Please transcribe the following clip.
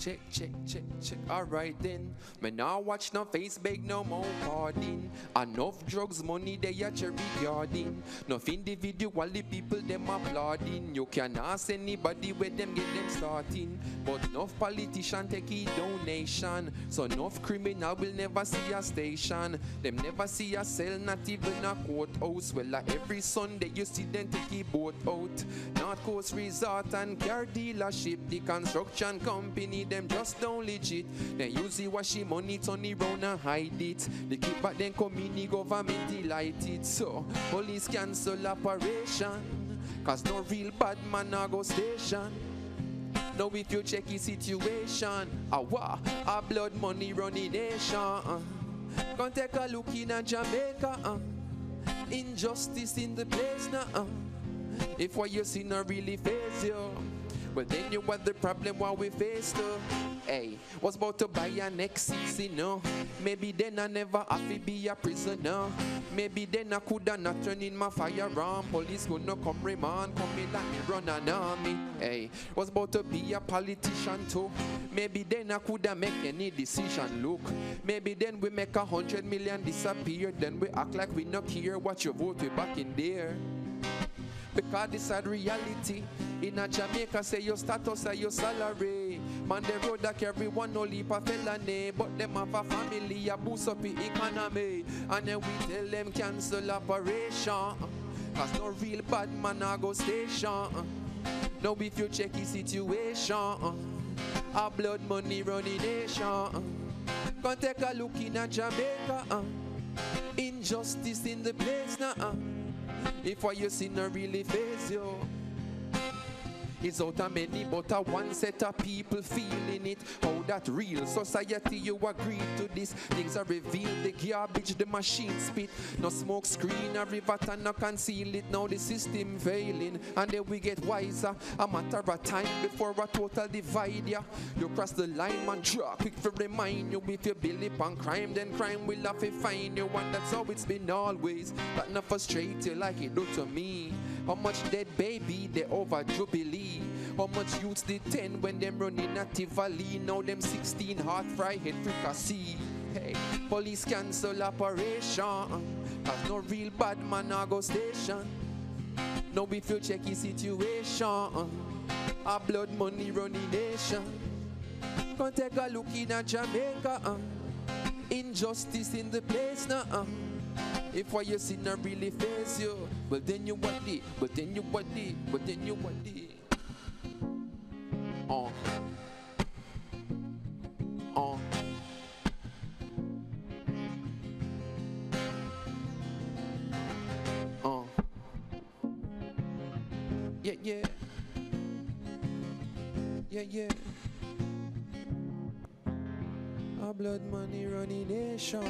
check, check, check, check. Alright then. Me now watch no face beg no more pardon. Enough drugs, money they a cherry garden. Enough individually people them applauding. You can ask anybody where them get them starting. But enough politician take a donation. So enough criminal will never see a station. Them never see a cell, not even a courthouse. Well, every Sunday you see them take a boat out. North Coast Resort and car dealership. The construction company, them just don't legit. They use the washing money, turn it round and hide it. They keep back then community government delighted. So, police cancel operation. Cause no real bad man a go station. Now if you check the situation, our blood money running nation. Come take a look in a Jamaica. Injustice in the place now. If what you see not really face you, well then you what the problem what we face too. Hey, was about to buy an X6, you know. Maybe then I never have to be a prisoner. Maybe then I coulda not turn in my firearm. Police gonna come remand, come in like me run an army. Hey, was about to be a politician too. Maybe then I coulda make any decision. Look, maybe then we make 100 million disappear. Then we act like we not care what you vote we back in there. Because this is reality. In a Jamaica, say your status or your salary. Man, the road that everyone no leap a felony. But them have a family, a boost up the economy. And then we tell them cancel operation. Cause no real bad man a go station. Now if you check the situation, our blood money running nation. Come take a look in a Jamaica. Injustice in the place now. If what you see not really face you, it's out of many but a one set of people feeling it. How that real society you agree to this. Things are revealed, the garbage the machine spit. No smoke screen, a river and no conceal it. Now the system failing and then we get wiser. A matter of time before a total divide ya. You cross the line man, draw quick for remind you. If you build up on crime, then crime will have to find you. And that's how it's been always. That not frustrate you like it do to me. How much dead baby they over jubilee. How much youths they 10 when them running at Tivoli. Now them 16 hot fry head fricassee. Hey, police cancel operation. Cause no real bad man a go station. Now if you check the situation, our blood money running nation. Come take a look in a Jamaica. Injustice in the place now. If what you see not really face you, but then you what it, but then you what it, but then you what it. Yeah, yeah. Yeah, yeah. Our blood money running nation.